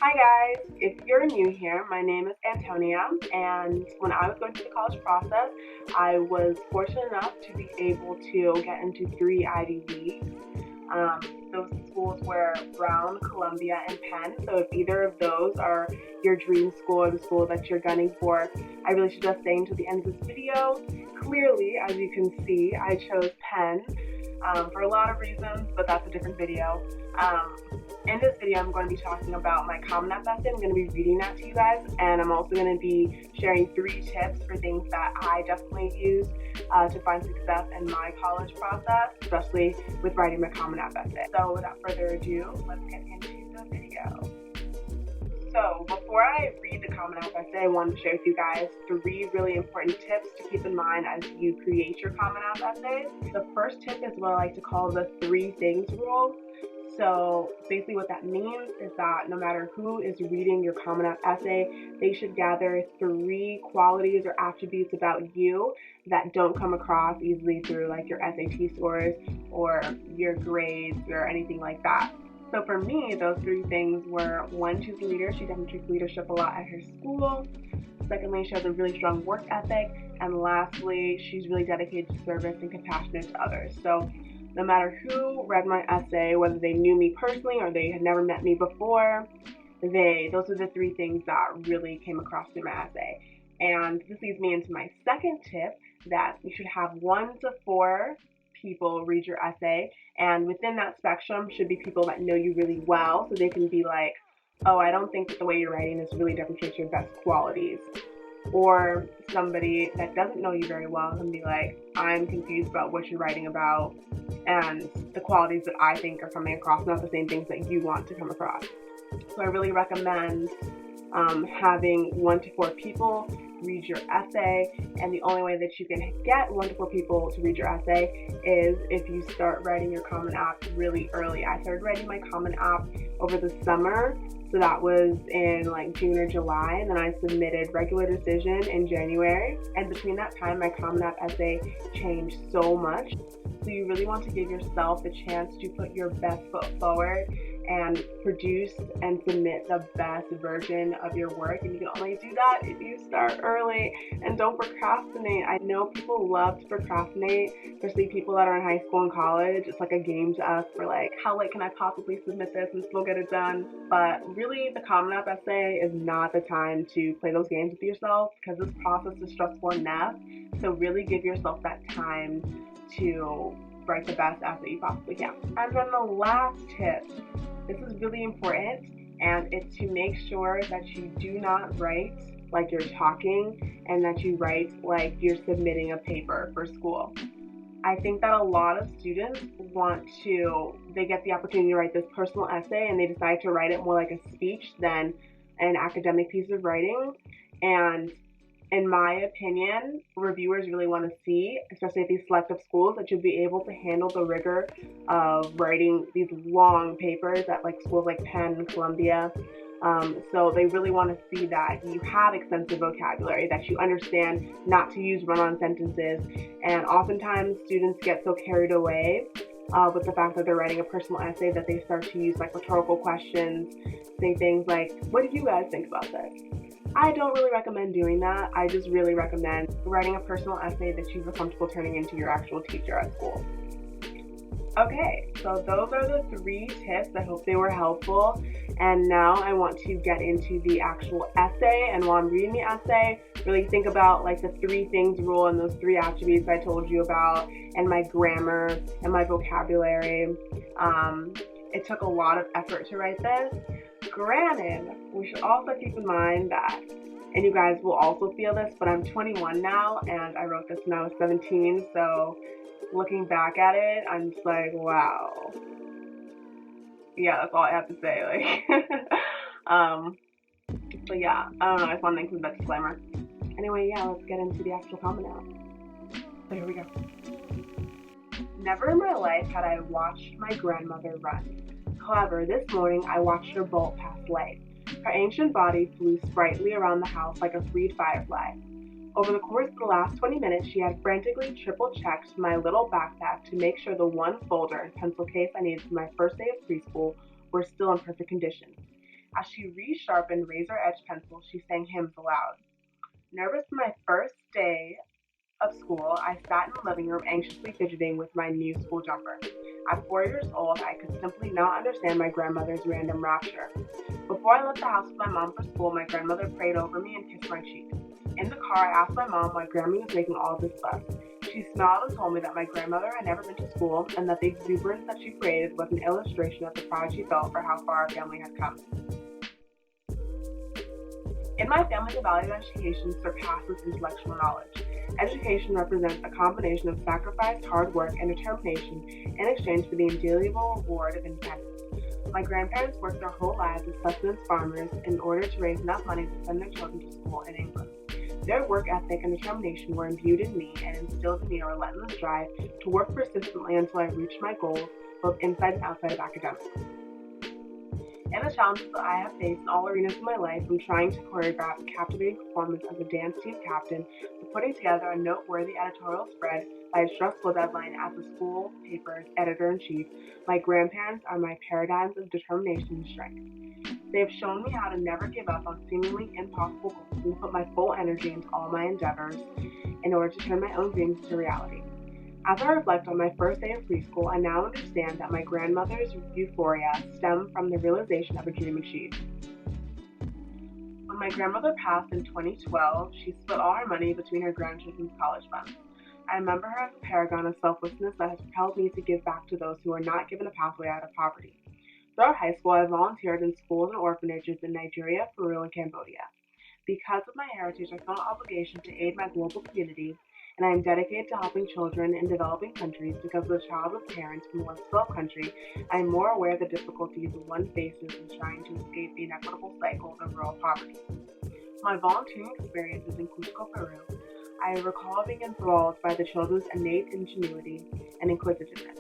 Hi guys, if you're new here, my name is Antonia, and when I was going through the college process, I was fortunate enough to be able to get into three Ivy Leagues. Those schools were Brown, Columbia, and Penn, so if either of those are your dream school or the school that you're gunning for, I really should just stay until the end of this video. Clearly, as you can see, I chose Penn for a lot of reasons, but that's a different video. In this video, I'm going to be talking about my Common App essay. I'm going to be reading that to you guys, and I'm also going to be sharing 3 tips for things that I definitely use to find success in my college process, especially with writing my Common App essay. So without further ado, let's get into the video. So before I read the Common App essay, I wanted to share with you guys 3 really important tips to keep in mind as you create your Common App essays. The first tip is what I like to call the 3 things rule. So basically what that means is that no matter who is reading your Common App essay, they should gather 3 qualities or attributes about you that don't come across easily through like your SAT scores or your grades or anything like that. So for me, those 3 things were: 1, she's a leader. She demonstrates leadership a lot at her school. Secondly, she has a really strong work ethic. And lastly, she's really dedicated to service and compassionate to others. So no matter who read my essay, whether they knew me personally or they had never met me before, those are the 3 things that really came across through my essay. And this leads me into my second tip, that you should have 1 to 4 people read your essay, and within that spectrum should be people that know you really well, so they can be like, oh, I don't think that the way you're writing this really demonstrates your best qualities. Or somebody that doesn't know you very well can be like, I'm confused about what you're writing about, and the qualities that I think are coming across, not the same things that you want to come across. So I really recommend having 1 to 4 people read your essay, and the only way that you can get 1 to 4 people to read your essay is if you start writing your Common App really early. I started writing my Common App over the summer, so that was in like June or July, and then I submitted regular decision in January, and between that time my Common App essay changed so much. So you really want to give yourself the chance to put your best foot forward and produce and submit the best version of your work, and you can only do that if you start early and don't procrastinate. I know people love to procrastinate, especially people that are in high school and college. It's like a game to us. We're like, how late can I possibly submit this and still get it done? But really, the Common App essay is not the time to play those games with yourself, because this process is stressful enough. So really give yourself that time to write the best essay you possibly can. And then the last tip, this is really important, and it's to make sure that you do not write like you're talking, and that you write like you're submitting a paper for school. I think that a lot of students they get the opportunity to write this personal essay, and they decide to write it more like a speech than an academic piece of writing. And in my opinion, reviewers really want to see, especially at these selective schools, that you'll be able to handle the rigor of writing these long papers at like schools like Penn and Columbia. So they really want to see that you have extensive vocabulary, that you understand not to use run-on sentences. And oftentimes students get so carried away with the fact that they're writing a personal essay that they start to use like rhetorical questions, say things like, what do you guys think about this? I don't really recommend doing that. I just really recommend writing a personal essay that you feel comfortable turning into your actual teacher at school. Okay, so those are the 3 tips. I hope they were helpful. And now I want to get into the actual essay. And while I'm reading the essay, really think about like the 3 things rule and those 3 attributes I told you about, and my grammar and my vocabulary. It took a lot of effort to write this. Granted, we should also keep in mind that, and you guys will also feel this, but I'm 21 now, and I wrote this when I was 17, so looking back at it, I'm just like, wow. Yeah, that's all I have to say. But yeah, I don't know, I just want to include that disclaimer. Anyway, yeah, let's get into the actual comment now. So here we go. Never in my life had I watched my grandmother run. However, this morning I watched her bolt past light. Her ancient body flew sprightly around the house like a freed firefly. Over the course of the last 20 minutes, she had frantically triple-checked my little backpack to make sure the 1 folder and pencil case I needed for my first day of preschool were still in perfect condition. As she resharpened razor-edged pencils, she sang hymns aloud. Nervous for my first day of school, I sat in the living room anxiously fidgeting with my new school jumper. At 4 years old, I could simply not understand my grandmother's random rapture. Before I left the house with my mom for school, my grandmother prayed over me and kissed my cheek. In the car, I asked my mom why Grammy was making all this fuss. She smiled and told me that my grandmother had never been to school and that the exuberance that she created was an illustration of the pride she felt for how far our family had come. In my family, the value of education surpasses intellectual knowledge. Education represents a combination of sacrifice, hard work, and determination in exchange for the indelible reward of independence. My grandparents worked their whole lives as sustenance farmers in order to raise enough money to send their children to school in England. Their work ethic and determination were imbued in me and instilled in me a relentless drive to work persistently until I reached my goals, both inside and outside of academics. And the challenges that I have faced in all arenas of my life, from trying to choreograph a captivating performance as a dance team captain to putting together a noteworthy editorial spread by a stressful deadline as a school paper's editor-in-chief, my grandparents are my paradigms of determination and strength. They have shown me how to never give up on seemingly impossible goals and put my full energy into all my endeavors in order to turn my own dreams into reality. As I reflect on my first day of preschool, I now understand that my grandmother's euphoria stemmed from the realization of a dream achieved. When my grandmother passed in 2012, she split all her money between her grandchildren's college funds. I remember her as a paragon of selflessness that has propelled me to give back to those who are not given a pathway out of poverty. Throughout high school, I volunteered in schools and orphanages in Nigeria, Peru, and Cambodia. Because of my heritage, I felt an obligation to aid my global community, and I am dedicated to helping children in developing countries because as a child of parents from a less developed country, I am more aware of the difficulties one faces in trying to escape the inequitable cycle of rural poverty. My volunteering experiences in Cusco, Peru, I recall being enthralled by the children's innate ingenuity and inquisitiveness.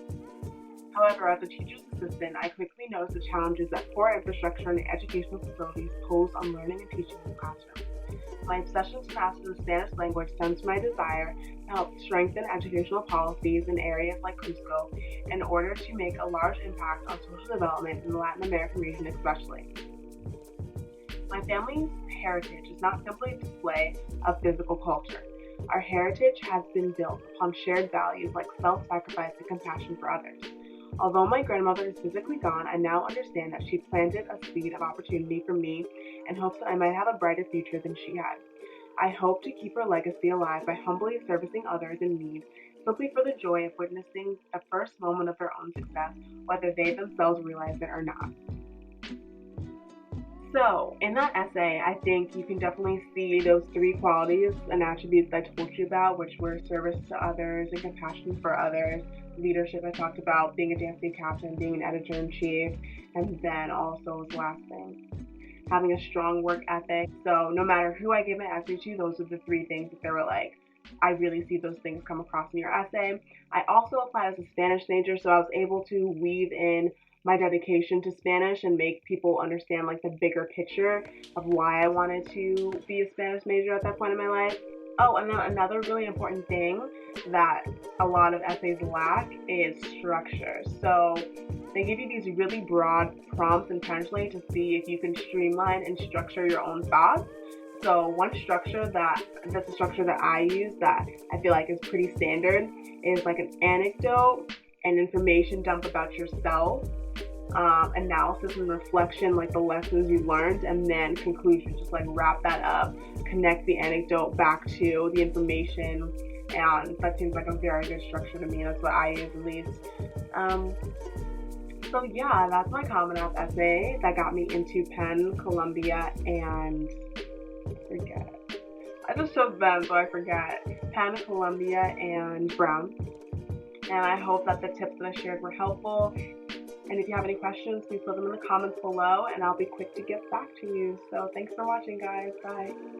However, as a teacher's assistant, I quickly noticed the challenges that poor infrastructure and educational facilities pose on learning and teaching in the classroom. My obsession to master the Spanish language stems from my desire to help strengthen educational policies in areas like Cusco in order to make a large impact on social development in the Latin American region especially. My family's heritage is not simply a display of physical culture. Our heritage has been built upon shared values like self-sacrifice and compassion for others. Although my grandmother is physically gone, I now understand that she planted a seed of opportunity for me in hopes that I might have a brighter future than she had. I hope to keep her legacy alive by humbly servicing others in need, simply for the joy of witnessing the first moment of their own success, whether they themselves realize it or not. So, in that essay, I think you can definitely see those three qualities and attributes I told you about, which were service to others and compassion for others. Leadership, I talked about being a dance team captain, being an editor-in-chief, and then also as last thing, having a strong work ethic. So no matter who I gave my essay to, those are the three things that they were like, I really see those things come across in your essay. I also applied as a Spanish major, so I was able to weave in my dedication to Spanish and make people understand like the bigger picture of why I wanted to be a Spanish major at that point in my life. Oh, and then another really important thing that a lot of essays lack is structure. So they give you these really broad prompts intentionally to see if you can streamline and structure your own thoughts. So one structure that's a structure that I use that I feel like is pretty standard is like an anecdote and information dump about yourself, analysis and reflection, like the lessons you learned, and then conclusion. Just like wrap that up, connect the anecdote back to the information, and that seems like a very good structure to me. That's what I use at least. So yeah, that's my Common App essay that got me into Penn, Columbia, and I just chose them, so I forget. Penn, Columbia, and Brown. And I hope that the tips that I shared were helpful. And if you have any questions, please put them in the comments below, and I'll be quick to get back to you. So thanks for watching, guys. Bye.